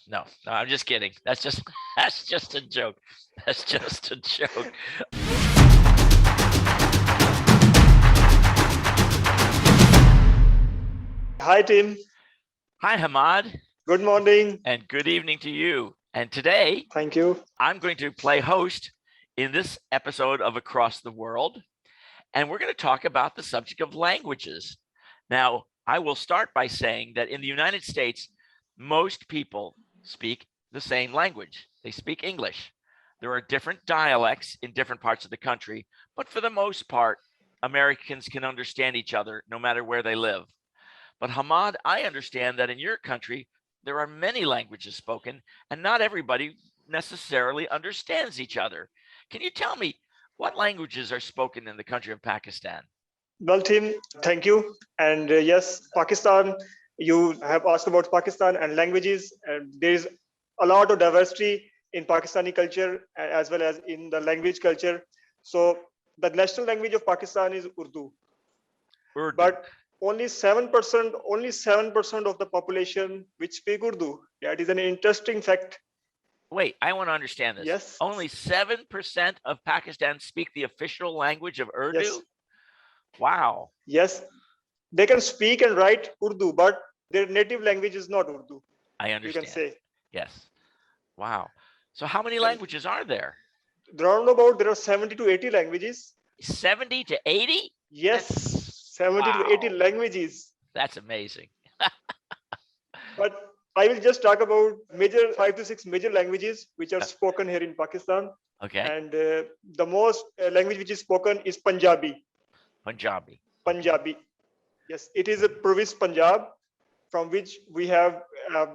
No, I'm just kidding. That's just a joke. That's just a joke. Hi, Tim. Hi, Hammad, Good morning. and good evening to you. And today Thank you. I'm going to play host in this episode of Across the World, and we're going to talk about the subject of languages. Now, I will start by saying that in the United States, most people speak the same language. They speak English. There are different dialects in different parts of the country, but for the most part, Americans can understand each other no matter where they live. But Hammad, I understand that in your country, there are many languages spoken, and not everybody necessarily understands each other. Can you tell me what languages are spoken in the country of Pakistan? Well, Tim, thank you. And yes, Pakistan, you have asked about Pakistan and languages. And there is a lot of diversity in Pakistani culture as well as in the language culture. So the national language of Pakistan is Urdu. Urdu. But only 7% of the population which speak Urdu. That is an interesting fact. Wait, I want to understand this. Yes. Only 7% of Pakistan speak the official language of Urdu? Yes. Wow. Yes. They can speak and write Urdu, but their native language is not Urdu. I understand. You can say. Yes. Wow. So how many languages are there? Round about there are 70 to 80 languages. 70 to 80? Yes, 70 to 80 Wow. languages. That's amazing. But I will just talk about 5 to 6 major languages which are spoken here in Pakistan. Okay. And the most language which is spoken is Punjabi. Punjabi. Punjabi. Yes, it is a province Punjab from which we have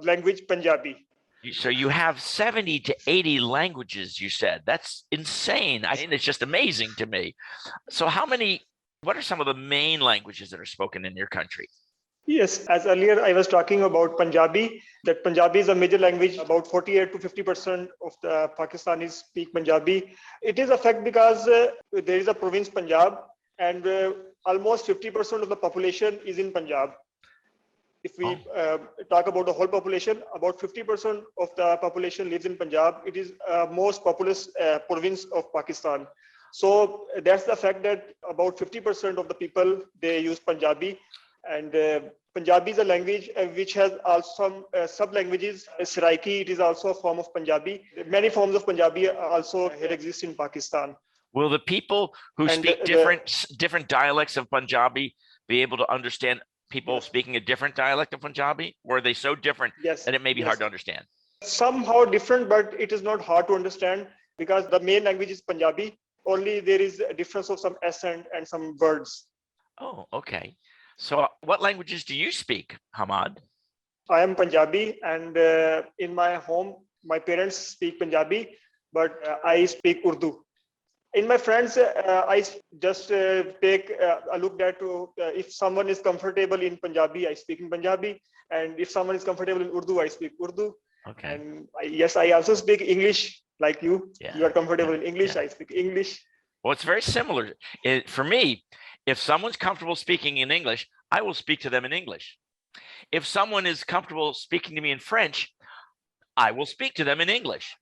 language Punjabi. So you have 70 to 80 languages, you said. That's insane. I mean, it's just amazing to me. So what are some of the main languages that are spoken in your country? Yes, as earlier I was talking about Punjabi, that Punjabi is a major language. About 48 to 50% of the Pakistanis speak Punjabi. It is a fact because there is a province Punjab and almost 50% of the population is in Punjab. If we talk about the whole population, about 50% of the population lives in Punjab. It is most populous province of Pakistan. So that's the fact that about 50% of the people, they use Punjabi. And Punjabi is a language which has also some sub-languages. Saraiki, it is also a form of Punjabi. Many forms of Punjabi also exist in Pakistan. Will the people who speak different dialects of Punjabi be able to understand people speaking a different dialect of Punjabi? Or are they so different that it may be hard to understand? Somehow different, but it is not hard to understand because the main language is Punjabi. Only there is a difference of some accent and some words. Oh, okay. So what languages do you speak, Hammad? I am Punjabi, and in my home, my parents speak Punjabi, but I speak Urdu. In my friends, I just take a look at if someone is comfortable in Punjabi, I speak in Punjabi. And if someone is comfortable in Urdu, I speak Urdu. Okay. And yes, I also speak English like you. Yeah. You are comfortable in English, I speak English. Well, it's very similar. For me, if someone's comfortable speaking in English, I will speak to them in English. If someone is comfortable speaking to me in French, I will speak to them in English.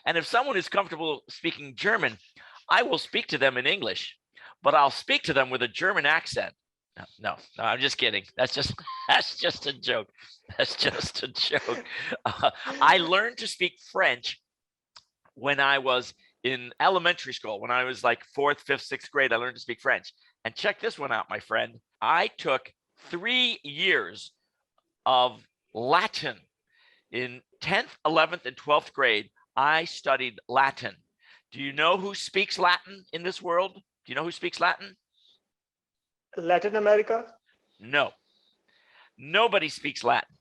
And if someone is comfortable speaking German, I will speak to them in English, but I'll speak to them with a German accent. No, I'm just kidding. That's just a joke. That's just a joke. I learned to speak French when I was in elementary school. When I was like 4th, 5th, 6th grade, I learned to speak French. And check this one out, my friend. I took 3 years of Latin. In 10th, 11th, and 12th grade, I studied Latin. Do you know who speaks Latin in this world? Do you know who speaks Latin? Latin America? No. Nobody speaks Latin.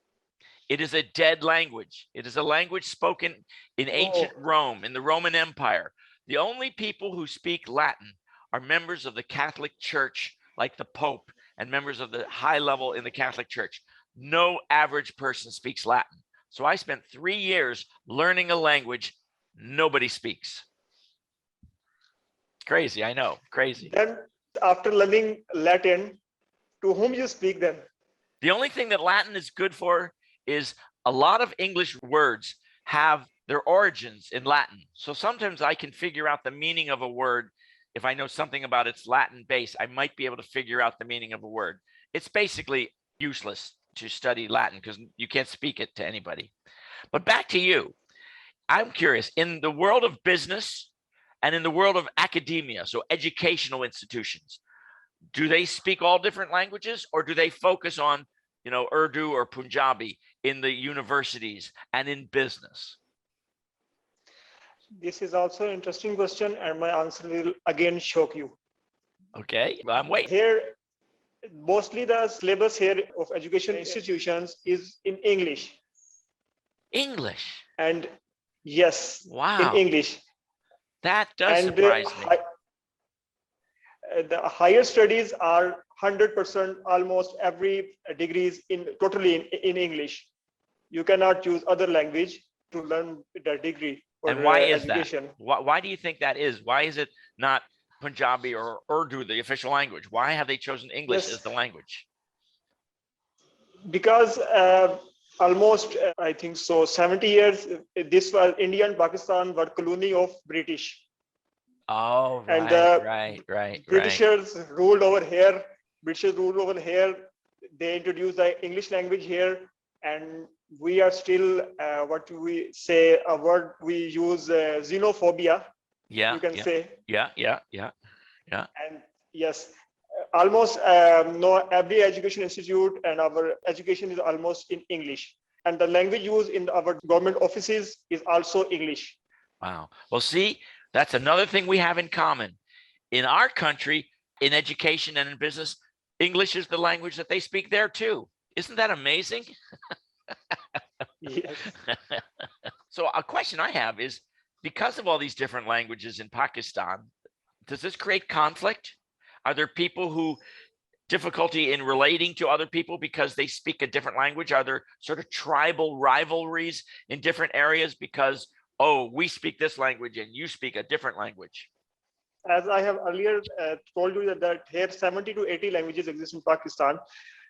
It is a dead language. It is a language spoken in ancient Rome, in the Roman Empire. The only people who speak Latin are members of the Catholic Church, like the Pope, and members of the high level in the Catholic Church. No average person speaks Latin. So I spent 3 years learning a language nobody speaks. Crazy, I know, crazy. Then after learning Latin, to whom you speak then? The only thing that Latin is good for is a lot of English words have their origins in Latin. So sometimes I can figure out the meaning of a word. If I know something about its Latin base, I might be able to figure out the meaning of a word. It's basically useless to study Latin because you can't speak it to anybody. But back to you. I'm curious, in the world of business and in the world of academia, so educational institutions, do they speak all different languages, or do they focus on, Urdu or Punjabi in the universities and in business? This is also an interesting question, and my answer will again shock you. Okay, well, I'm waiting. Here, mostly the syllabus here of education institutions is in English. English. And yes, Wow. in English. That does surprise me. The higher studies are 100%, almost every degrees totally in English. You cannot use other language to learn the degree. And why is education. that? Why do you think that is? Why is it not Punjabi or Urdu, the official language? Why have they chosen English as the language? Because almost, I think so, 70 years, this was India and Pakistan were colony of British. Oh, right, and right. Britishers ruled over here. They introduced the English language here, and we are still what we say, a word we use, xenophobia. Yeah, you can say. Yeah. And yes, almost no, every education institute and our education is almost in English, and the language used in our government offices is also English. Wow. Well, see, that's another thing we have in common. In our country, in education and in business, English is the language that they speak there too. Isn't that amazing? Yes. So a question I have is, because of all these different languages in Pakistan, does this create conflict? Are there people who difficulty in relating to other people because they speak a different language? Are there sort of tribal rivalries in different areas because, oh, we speak this language and you speak a different language? As I have earlier told you that here 70 to 80 languages exist in Pakistan,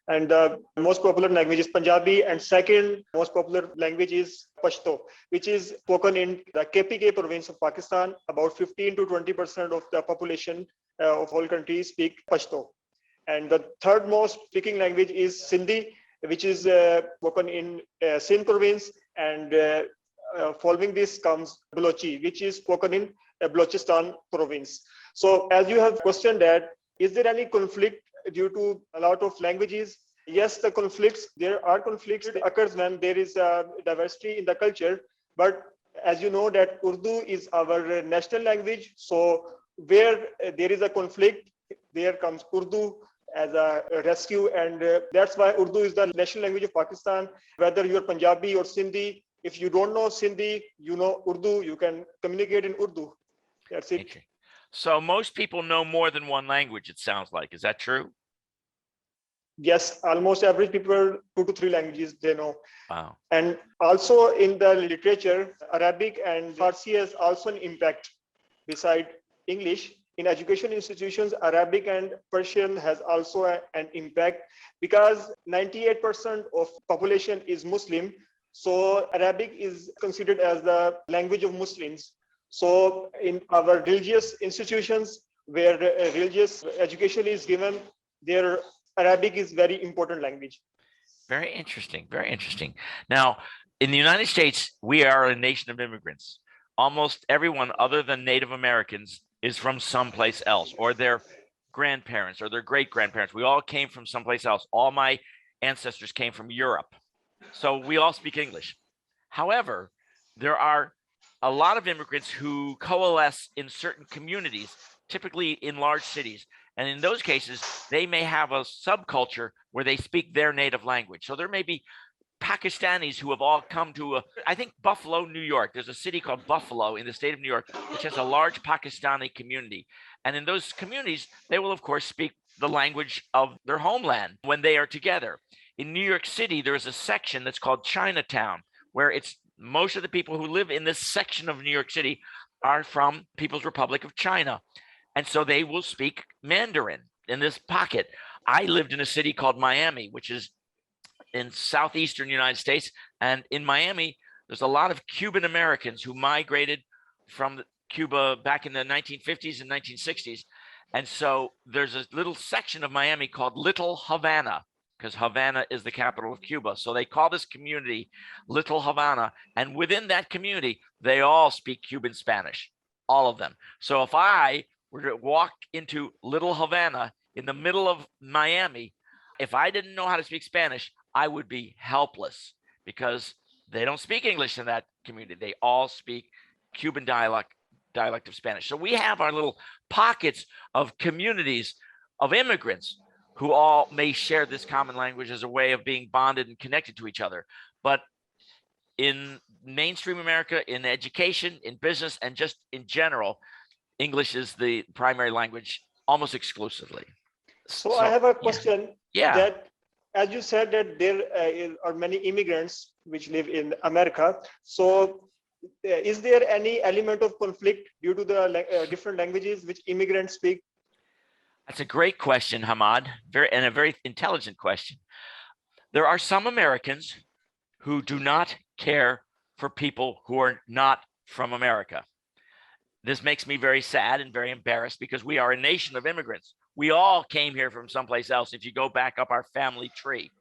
and the most popular language is Punjabi, and second most popular language is Pashto, which is spoken in the KPK province of Pakistan. About 15 to 20% of the population of whole country speak Pashto. And the third most speaking language is Sindhi, which is spoken in Sindh province, and following this comes Balochi, which is spoken in Balochistan province. So as you have questioned that, is there any conflict due to a lot of languages? Yes, there are conflicts that occurs when there is diversity in the culture. But as you know that Urdu is our national language. So where there is a conflict, there comes Urdu as a rescue. And that's why Urdu is the national language of Pakistan. Whether you're Punjabi or Sindhi, if you don't know Sindhi, you know Urdu, you can communicate in Urdu. That's it. Okay. So most people know more than one language, it sounds like. Is that true? Yes, almost average people, 2 to 3 languages they know. Wow. And also in the literature, Arabic and Farsi has also an impact beside English. In education institutions, Arabic and Persian has also an impact because 98% of population is Muslim. So Arabic is considered as the language of Muslims. So in our religious institutions where religious education is given, their Arabic is very important language. Very interesting. Very interesting. Now, in the United States, we are a nation of immigrants. Almost everyone other than Native Americans is from someplace else, or their grandparents or their great grandparents. We all came from someplace else. All my ancestors came from Europe. So we all speak English. However, there are a lot of immigrants who coalesce in certain communities, typically in large cities. And in those cases, they may have a subculture where they speak their native language. So there may be Pakistanis who have all come to, I think, Buffalo, New York. There's a city called Buffalo in the state of New York, which has a large Pakistani community. And in those communities, they will, of course, speak the language of their homeland when they are together. In New York City, there is a section that's called Chinatown, where it's most of the people who live in this section of New York City are from People's Republic of China. And so they will speak Mandarin in this pocket. I lived in a city called Miami, which is in southeastern United States. And in Miami, there's a lot of Cuban Americans who migrated from Cuba back in the 1950s and 1960s. And so there's a little section of Miami called Little Havana, because Havana is the capital of Cuba. So they call this community Little Havana. And within that community, they all speak Cuban Spanish, all of them. So if I were to walk into Little Havana in the middle of Miami, if I didn't know how to speak Spanish, I would be helpless, because they don't speak English in that community. They all speak Cuban dialect of Spanish. So we have our little pockets of communities of immigrants who all may share this common language as a way of being bonded and connected to each other. But in mainstream America, in education, in business, and just in general, English is the primary language almost exclusively. So I have a question. Yeah. That, as you said, that there are many immigrants which live in America. So is there any element of conflict due to the different languages which immigrants speak? That's a great question, Hammad, and a very intelligent question. There are some Americans who do not care for people who are not from America. This makes me very sad and very embarrassed, because we are a nation of immigrants. We all came here from someplace else if you go back up our family tree.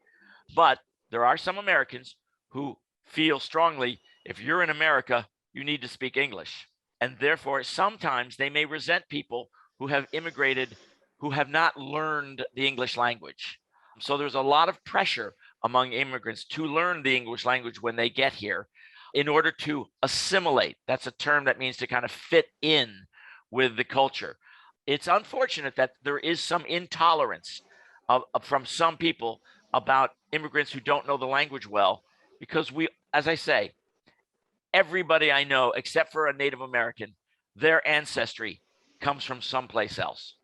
But there are some Americans who feel strongly, if you're in America, you need to speak English. And therefore, sometimes they may resent people who have immigrated who have not learned the English language. So there's a lot of pressure among immigrants to learn the English language when they get here in order to assimilate. That's a term that means to kind of fit in with the culture. It's unfortunate that there is some intolerance from some people about immigrants who don't know the language well, because we, as I say, everybody I know, except for a Native American, their ancestry comes from someplace else.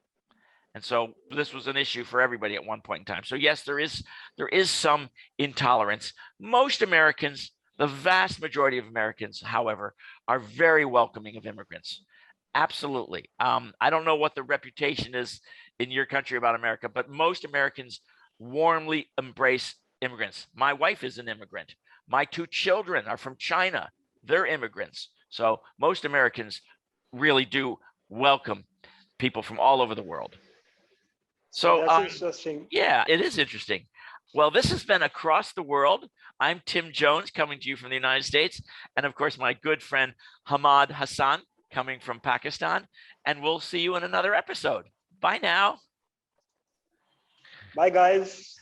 And so this was an issue for everybody at one point in time. So yes, there is some intolerance. Most Americans, the vast majority of Americans, however, are very welcoming of immigrants. Absolutely. I don't know what the reputation is in your country about America, but most Americans warmly embrace immigrants. My wife is an immigrant. My 2 children are from China. They're immigrants. So most Americans really do welcome people from all over the world. So that's interesting. Yeah, it is interesting. Well, this has been Across the World. I'm Tim Jones, coming to you from the United States. And of course, my good friend Hammad Hassan, coming from Pakistan. And we'll see you in another episode. Bye now. Bye, guys.